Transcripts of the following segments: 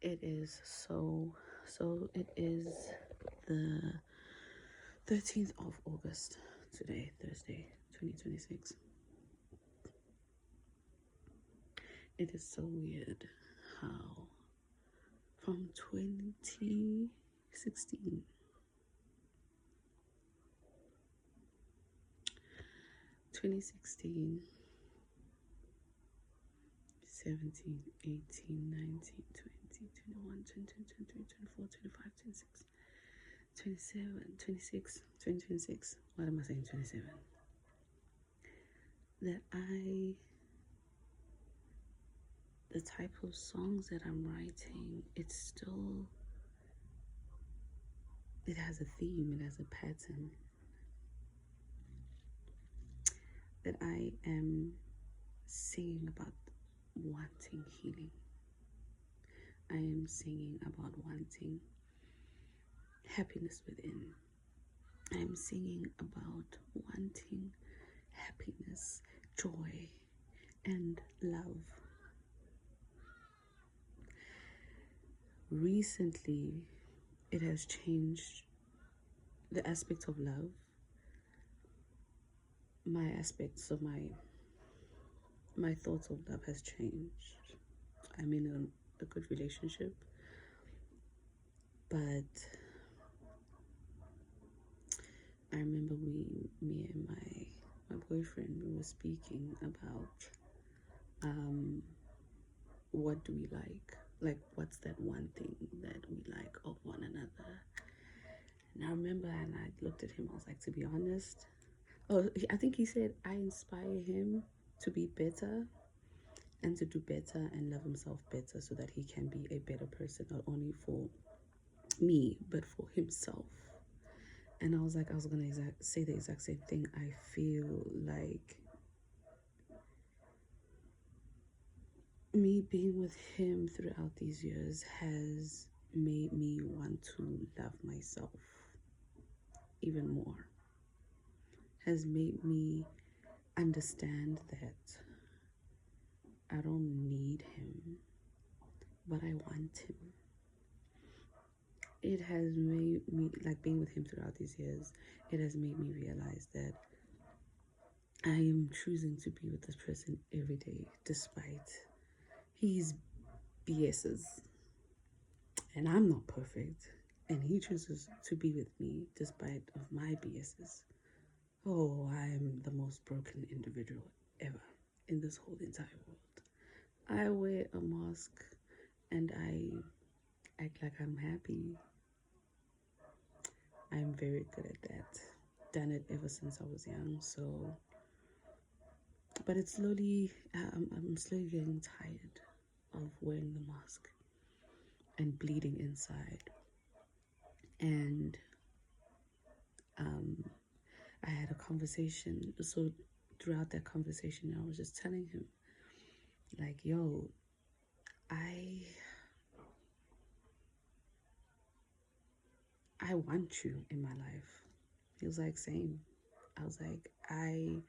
It is so it is the 13th of August today, Thursday, 2026. It is so weird how from 2016, 2016, 17, 18, 19, 20, 21, 22, 23, 24, 25, 26, 27, 26, 2026. What am I saying? 27. That the type of songs that I'm writing, it has a theme, it has a pattern. That I am singing about wanting healing. I am singing about wanting happiness within. I am singing about wanting happiness, joy, and love. Recently, it has changed the aspect of love. My aspects of my thoughts of love has changed. I'm in a good relationship, but I remember me and my boyfriend, we were speaking about what do we like what's that one thing that we like of one another. And I remember, and I looked at him, I was like, to be honest, I think he said I inspire him to be better and to do better and love himself better so that he can be a better person, not only for me but for himself. And I was like, I was gonna say the exact same thing. I feel like me being with him throughout these years has made me want to love myself even more, has made me understand that I don't need him, but I want him. It has made me, like being with him throughout these years, it has made me realize that I am choosing to be with this person every day despite his BS's. And I'm not perfect. And he chooses to be with me despite of my BS's. Oh, I am the most broken individual ever in this whole entire world. I wear a mask and I act like I'm happy. I'm very good at that. Done it ever since I was young. So, but it's slowly, I'm slowly getting tired of wearing the mask and bleeding inside. And I had a conversation. So throughout that conversation, I was just telling him, like, yo, I want you in my life. He was like, same. I was like, I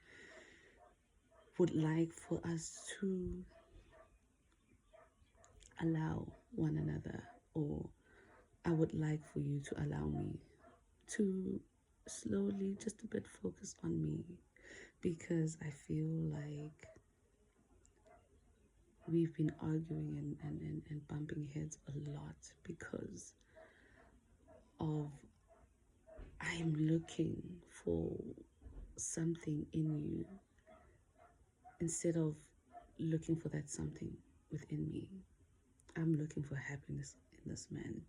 would like for us to allow one another, or I would like for you to allow me to slowly, just a bit, focus on me, because I feel like we've been arguing and bumping heads a lot because of I'm looking for something in you instead of looking for that something within me. I'm looking for happiness in this man,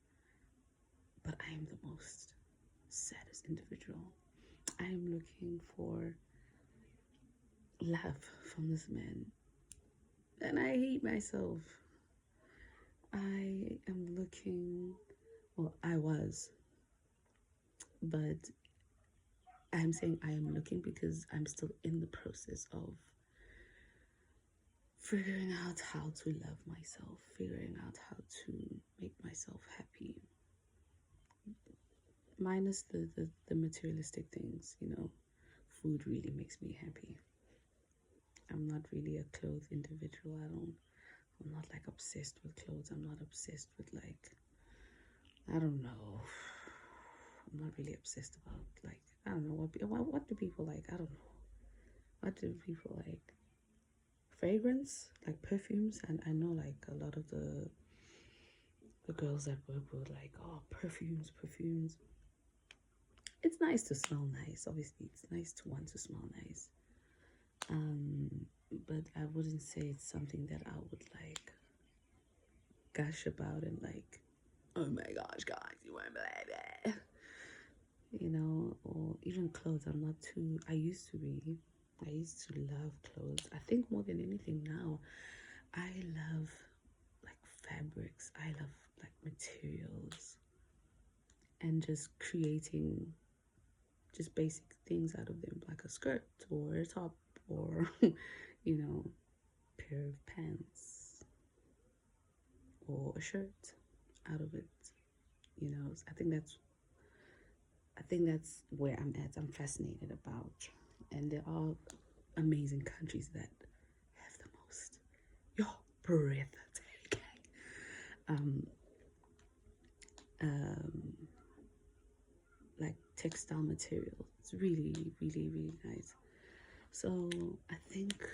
but I am the most saddest individual. I am looking for love from this man, and I hate myself. I am looking, well, I was, but I'm saying I am looking because I'm still in the process of figuring out how to love myself, figuring out how to make myself happy. Minus the materialistic things, food really makes me happy. I'm not really a clothes individual. I don't I'm not like obsessed with clothes. I'm not obsessed with like, I don't know. I'm not really obsessed about like, I don't know what do people like? I don't know. What do people like? Fragrance, like perfumes, and I know like a lot of the girls that work with like, oh, perfumes. It's nice to smell nice. Obviously, it's nice to want to smell nice. Um, but I wouldn't say it's something that I would like gush about and like, oh my gosh, guys, you won't believe it. You know, or even clothes. I'm not too. I used to be. I used to love clothes. I think more than anything now, I love like fabrics. I love like materials and just creating just basic things out of them, like a skirt or a top or, you know, pair of pants or a shirt out of it. You know, I think that's where I'm at. I'm fascinated about, and there are amazing countries that have the most. Yo, breathtaking. Um, um, like textile material. It's really, really, really nice. So I think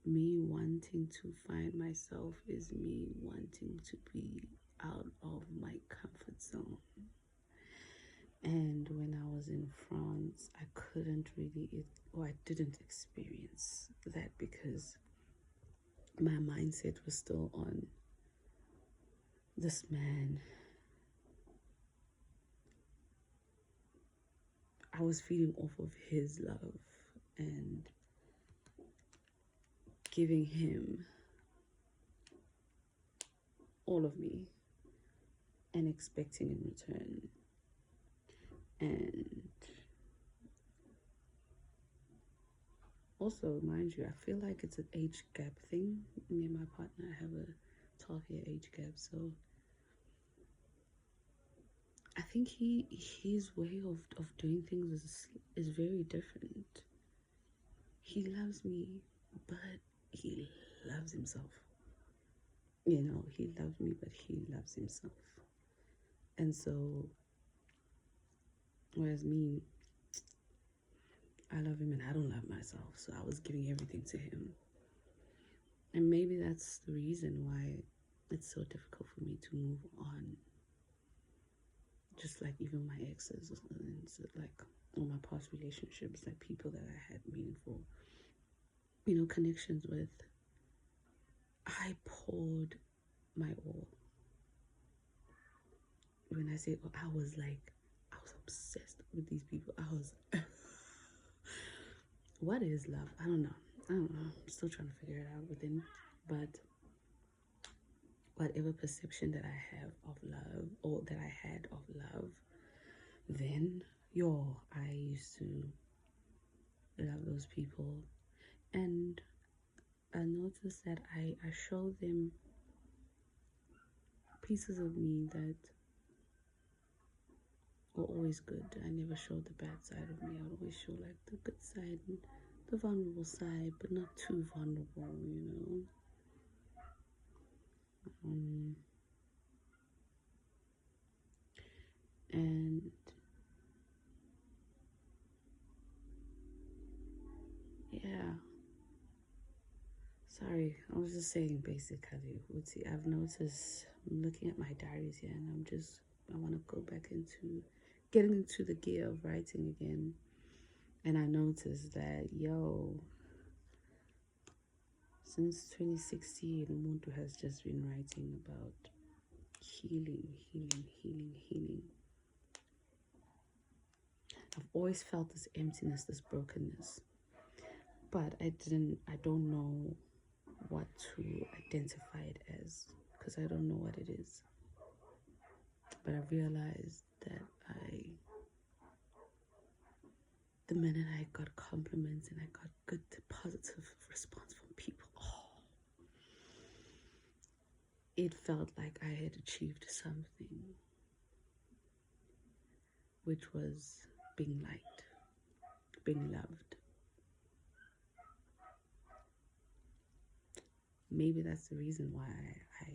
me wanting to find myself is me wanting to be out of my comfort zone. And when I was in France, I couldn't really, or I didn't experience that because my mindset was still on this man. I was feeding off of his love and giving him all of me and expecting in return. And also, mind you, I feel like it's an age gap thing. Me and my partner have a 12-year age gap, so I think his way of doing things is very different. He loves me, but he loves himself. You know, he loves me, but he loves himself. And so, whereas me, I love him and I don't love myself. So I was giving everything to him. And maybe that's the reason why it's so difficult for me to move on. Just like even my exes and like all my past relationships, like people that I had meaningful, you know, connections with. I poured my all. When I say, oh, I was obsessed with these people. I was, what is love? I don't know. I'm still trying to figure it out within. But whatever perception that I have of love or that I had of love, then, I used to love those people. And I noticed that I show them pieces of me that were always good. I never showed the bad side of me. I would always show like the good side and the vulnerable side, but not too vulnerable, you know. And yeah, sorry, I was just saying basically, I've noticed, I'm looking at my diaries here and I want to go back into getting into the gear of writing again. And I noticed that, since 2016, Muntu has just been writing about healing, healing, healing, healing. I've always felt this emptiness, this brokenness, but I don't know what to identify it as because I don't know what it is. But I realized that the minute I got compliments and I got good positive response from people, it felt like I had achieved something, which was being liked, being loved. maybe that's the reason why I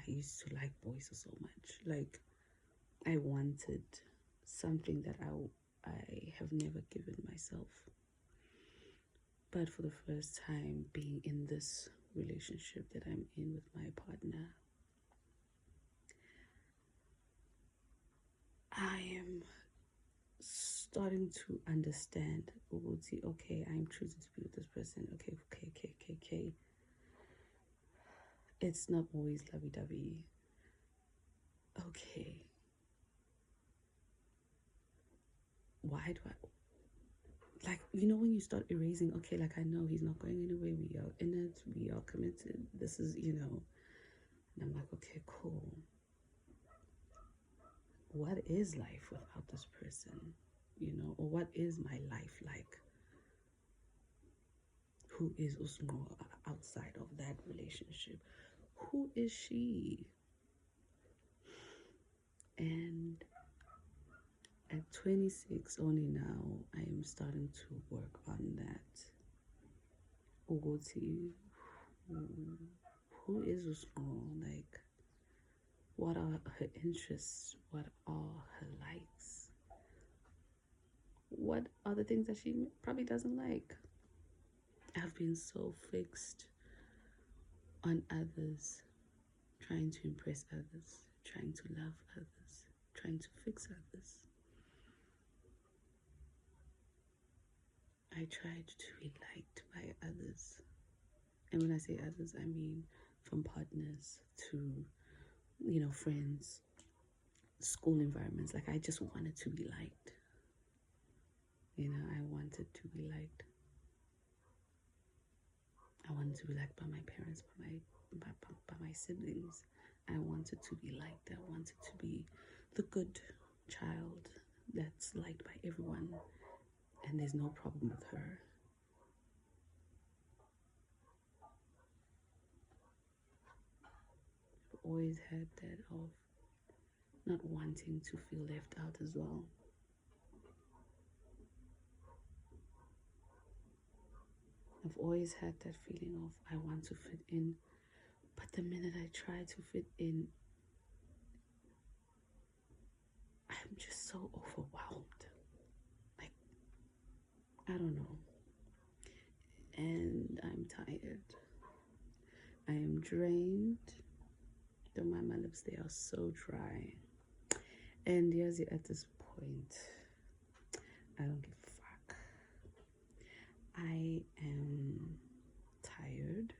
used to like voices so much. Like, I wanted something that I have never given myself. But for the first time being in this relationship that I'm in with my partner, I am starting to understand, okay, I'm choosing to be with this person. Okay. It's not always lovey-dovey. Okay. Why do I, like, when you start erasing, okay, like, I know he's not going anywhere, we are in it, we are committed, this is, and I'm like, okay, cool. What is life without this person? Or what is my life like? Who is Usmo outside of that relationship? Who is she? And at 26 only now, I am starting to work on that. Uguti, who is Usmo? Like, what are her interests? What are her likes? What are the things that she probably doesn't like? I've been so fixed on others, trying to impress others, trying to love others, trying to fix others. I tried to be liked by others. And when I say others, I mean from partners to, friends, school environments. Like, I just wanted to be liked. I wanted to be liked. I wanted to be liked by my parents, by my siblings. I wanted to be liked. I wanted to be the good child that's liked by everyone, and there's no problem with her. I've always had that of not wanting to feel left out as well. I've always had that feeling of I want to fit in, but the minute I try to fit in, I'm just so overwhelmed. Like, I don't know. And I'm tired. I am drained. Though my lips, they are so dry. And yes, at this point, I don't give a fuck. I am tired.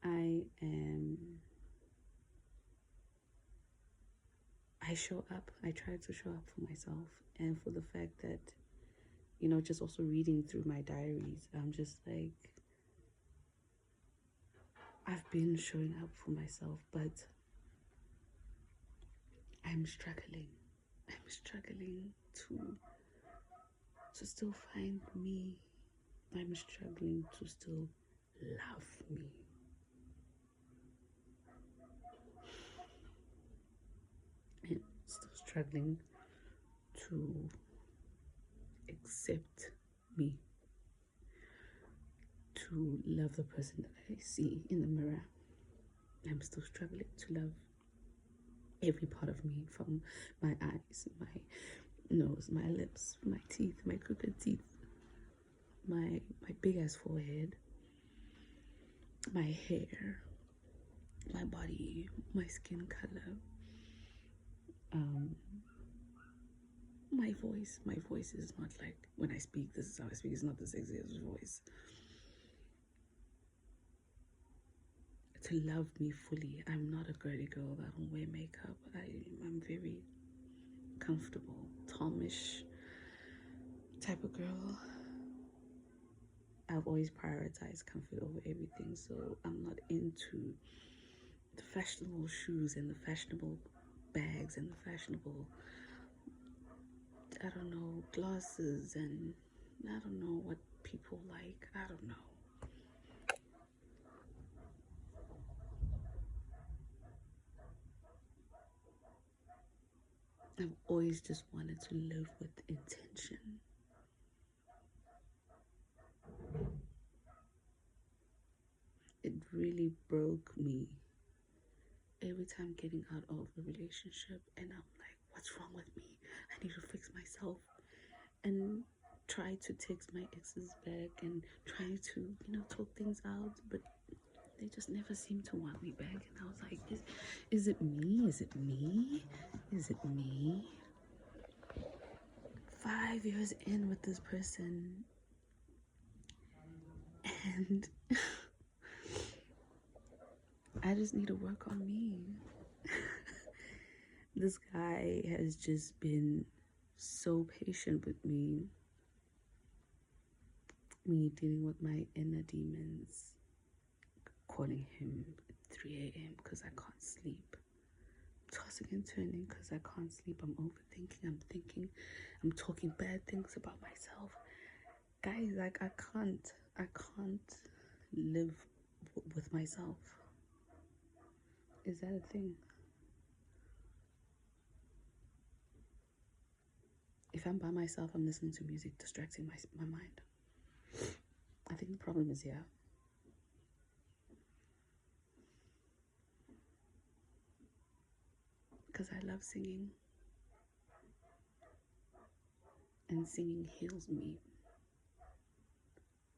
I show up. I try to show up for myself. And for the fact that, just also reading through my diaries, I'm just like, I've been showing up for myself, but I'm struggling. I'm struggling to still find me. I'm struggling to still love me. I'm still struggling to accept me, to love the person that I see in the mirror. I'm still struggling to love every part of me, from my eyes, my nose, my lips, my teeth, my crooked teeth, my big ass forehead, my hair, my body, my skin color, my voice. My voice is not like, when I speak, this is how I speak. It's not the sexiest voice. To love me fully. I'm not a girly girl that don't wear makeup. I'm very comfortable, Tomish type of girl. I've always prioritized comfort over everything, so I'm not into the fashionable shoes and the fashionable bags and the fashionable, I don't know, glasses, and I don't know what people like. I don't know. I've always just wanted to live with intention. really broke me every time getting out of a relationship, and I'm like, what's wrong with me? I need to fix myself. And try to text my exes back and try to, talk things out, but they just never seem to want me back. And I was like, is it me? Is it me? Is it me? 5 years in with this person, and I just need to work on me. This guy has just been so patient with me dealing with my inner demons, calling him at 3 a.m. because I can't sleep, tossing and turning because I can't sleep. I'm overthinking, I'm thinking, I'm talking bad things about myself. Guys, like, I can't live with myself. Is that a thing? If I'm by myself, I'm listening to music, distracting my mind. I think the problem is here. Because I love singing, and singing heals me.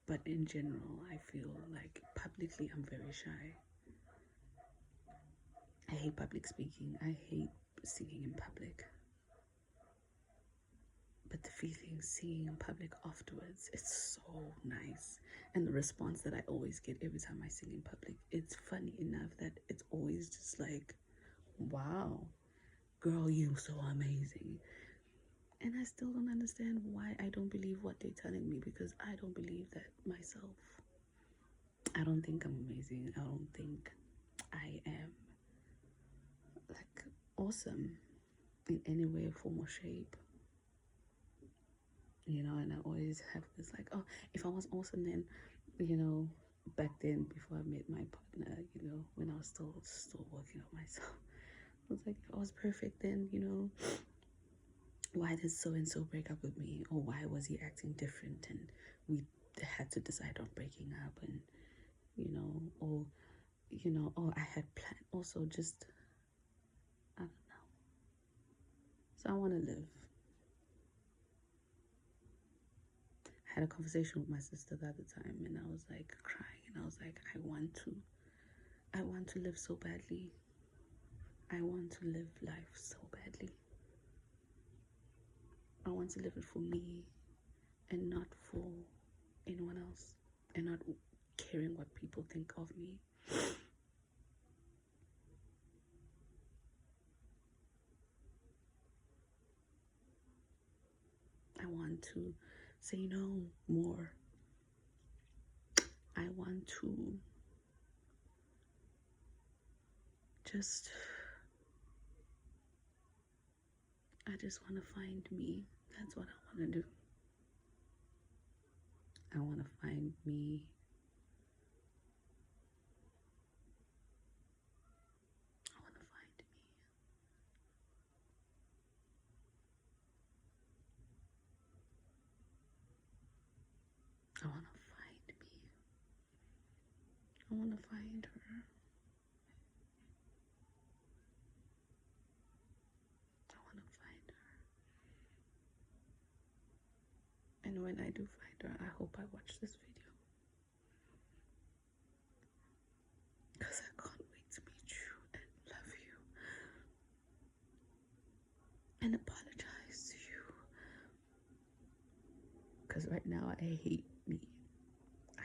But in general, I feel like publicly I'm very shy. I hate public speaking. I hate singing in public. But the feeling singing in public afterwards, it's so nice. And the response that I always get every time I sing in public, it's funny enough that it's always just like, wow, girl, you so amazing. And I still don't understand why I don't believe what they're telling me, because I don't believe that myself. I don't think I'm amazing. I don't think I am like awesome in any way, form, or shape. And I always have this like, oh, if I was awesome then, back then before I met my partner, when I was still working on myself, I was like, if I was perfect then, why did so and so break up with me, or why was he acting different, and we had to decide on breaking up, and or oh, I had planned also, just I don't know. So I want to live. I had a conversation with my sister the other time, and I was like crying, and I was like, I want to live so badly. I want to live life so badly. I want to live it for me and not for anyone else, and not caring what people think of me. I want to say no more. I want to just, I just want to find me. That's what I want to do. I want to find me. I want to find me. I want to find me. I want to find her. I want to find her. And when I do find her, I hope I watch this video, because I can't wait to meet you and love you and apologize to you. Because right now I hate me.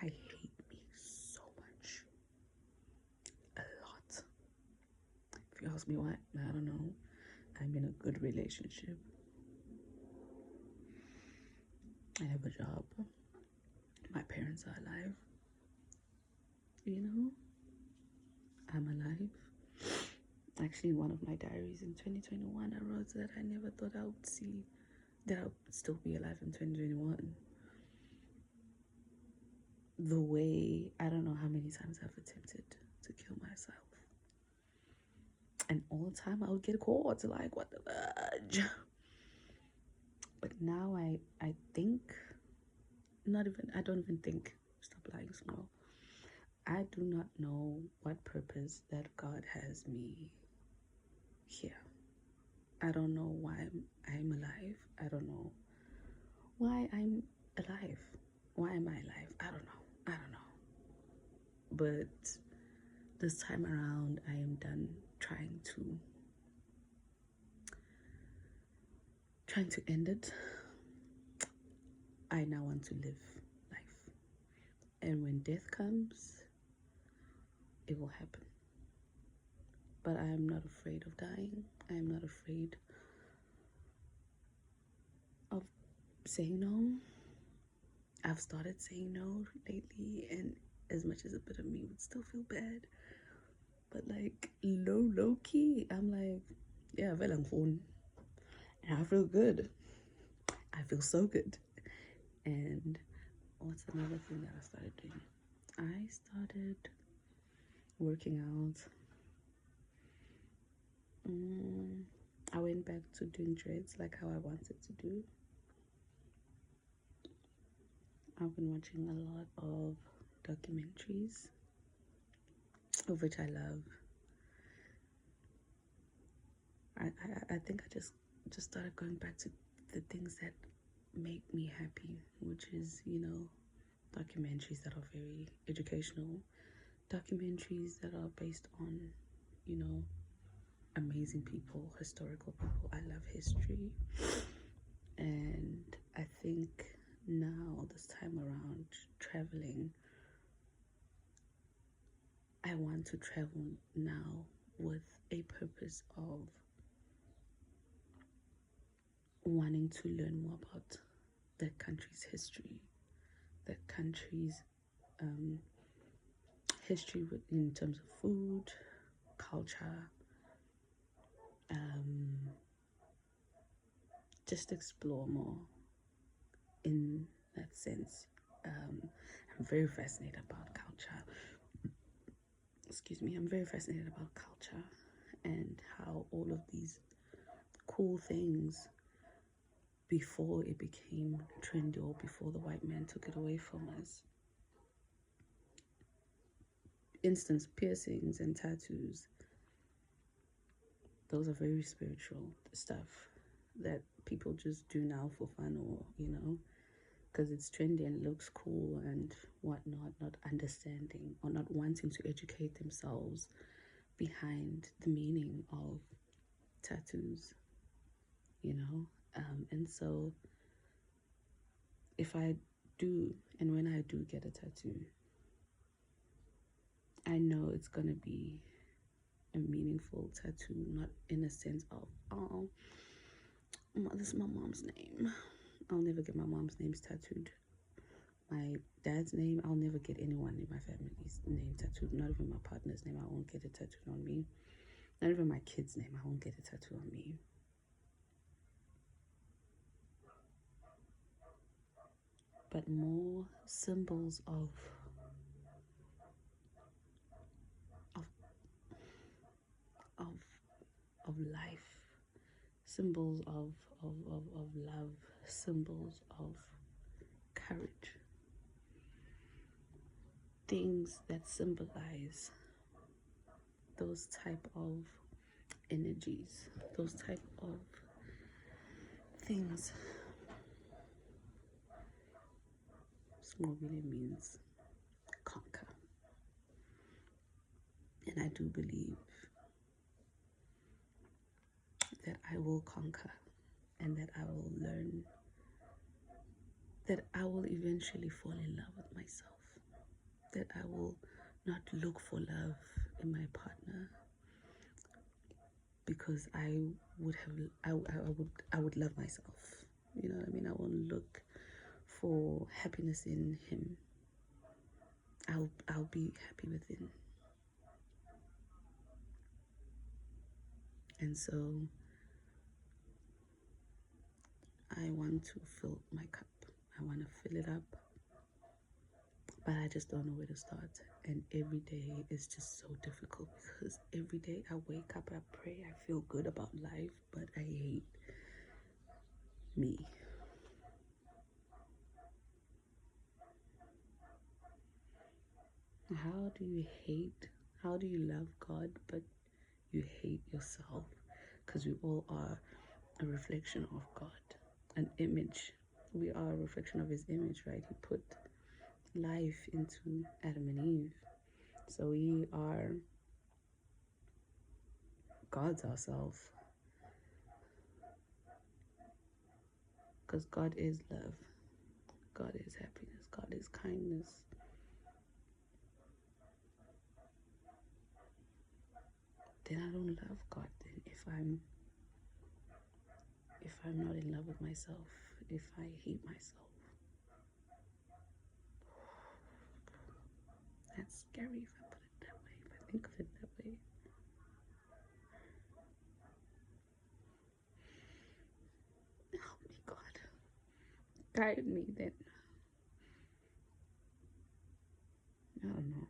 I hate me so much. A lot. If you ask me why, I don't know. I'm in a good relationship. I have a job. My parents are alive. I'm alive. Actually, in one of my diaries in 2021, I wrote that I never thought I would see that I would still be alive in 2021. The way, I don't know how many times I've attempted to kill myself. And all the time I would get caught, like, what the fudge? But now I think, I don't even think, stop lying, small. I do not know what purpose that God has me here. I don't know why I'm alive. I don't know why I'm alive. Why am I alive? I don't know. I don't know. But this time around, I am done trying to end it. I now want to live life. And when death comes, it will happen. But I am not afraid of dying. I am not afraid of saying no. I've started saying no lately, and as much as a bit of me would still feel bad, but like low key, I'm like, yeah, well, I'm phone. And I feel good. I feel so good. And what's another thing that I started doing? I started working out. I went back to doing dreads like how I wanted to do. I've been watching a lot of documentaries, of which I love. I think I just started going back to the things that make me happy, which is, documentaries that are very educational, documentaries that are based on, you know, amazing people, historical people. I love history. And I think now, this time around, traveling, I want to travel now with a purpose of wanting to learn more about that country's history, that country's history in terms of food, culture, just explore more in that sense. I'm very fascinated about culture. Excuse me, I'm very fascinated about culture and how all of these cool things, before it became trendy or before the white man took it away from us. Instance, piercings and tattoos, those are very spiritual stuff that people just do now for fun, or because it's trendy and looks cool and whatnot, not understanding or not wanting to educate themselves behind the meaning of tattoos, and so if I do, and when I do get a tattoo, I know it's gonna be a meaningful tattoo, not in a sense of, oh, this is my mom's name. I'll never get my mom's names tattooed. My dad's name, I'll never get anyone in my family's name tattooed. Not even my partner's name, I won't get it tattooed on me. Not even my kid's name, I won't get it tattooed on me. But more symbols of of of life, symbols of love, symbols of courage, things that symbolize those type of energies, those type of things. Small really means conquer, and I do believe that I will conquer, and that I will learn, that I will eventually fall in love with myself, that I will not look for love in my partner, because I would love myself. You know what I mean? I won't look for happiness in him. I'll be happy within. And so I want to fill my cup. I want to fill it up, but I just don't know where to start. And every day is just so difficult, because every day I wake up, I pray, I feel good about life, but I hate me. How do you hate? How do you love God but you hate yourself? Because we all are a reflection of God, an image. We are a reflection of His image, right? He put life into Adam and Eve. So we are God's ourselves. Because God is love, God is happiness, God is kindness. Then I don't love God. Then if I'm not in love with myself, if I hate myself, that's scary if I put it that way. If I think of it that way. Help me, God. Guide me then. I don't know.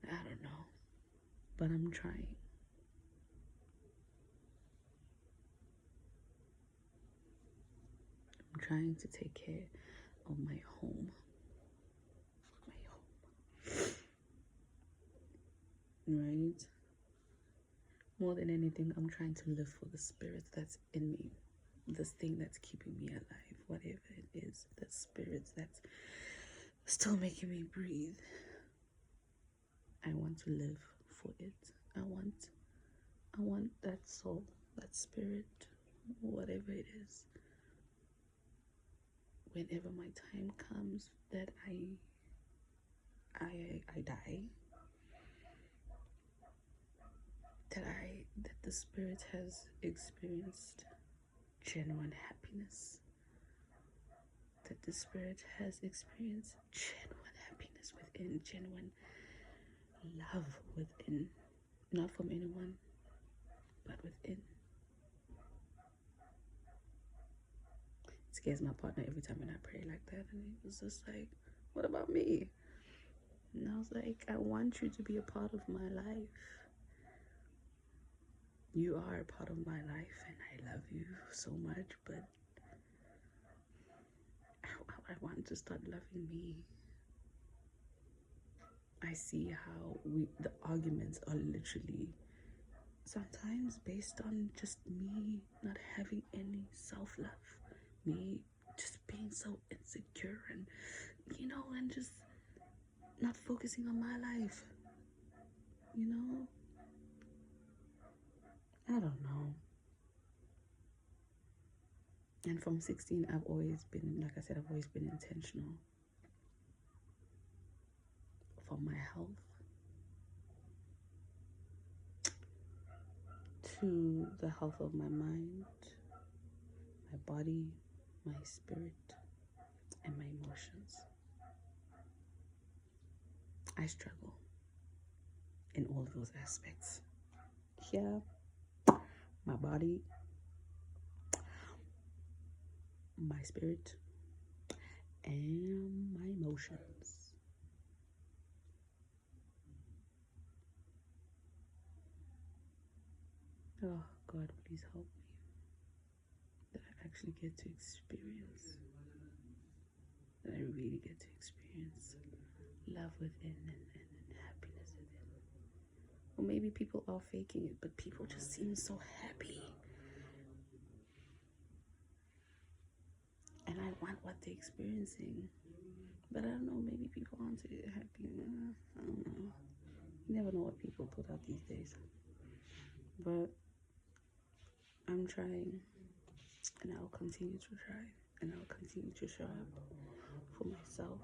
I don't know. But I'm trying. I'm trying to take care of my home. Right? More than anything, I'm trying to live for the spirit that's in me. This thing that's keeping me alive, whatever it is, that spirit that's still making me breathe. I want to live for it. I want that soul, that spirit, whatever it is. Whenever my time comes that I die, that the spirit has experienced genuine happiness. That the spirit has experienced genuine happiness within, genuine love within. Not from anyone, but within. It scares my partner every time when I pray like that. And he was just like, what about me? And I was like, I want you to be a part of my life. You are a part of my life and I love you so much, but I want to start loving me. I see how the arguments are literally sometimes based on just me not having any self-love, me just being so insecure and and just not focusing on my life. I don't know. And from 16, I've always been, like I said, I've always been intentional for my health, to the health of my mind, my body, my spirit, and my emotions. I struggle in all of those aspects. Here, my body, my spirit, and my emotions. Oh, God, please help me that I actually get to experience, that I really get to experience love within and happiness within. Or maybe people are faking it, but people just seem so happy. And I want what they're experiencing. But I don't know, maybe people aren't happy. I don't know. You never know what people put out these days. But I'm trying, and I'll continue to try, and I'll continue to show up for myself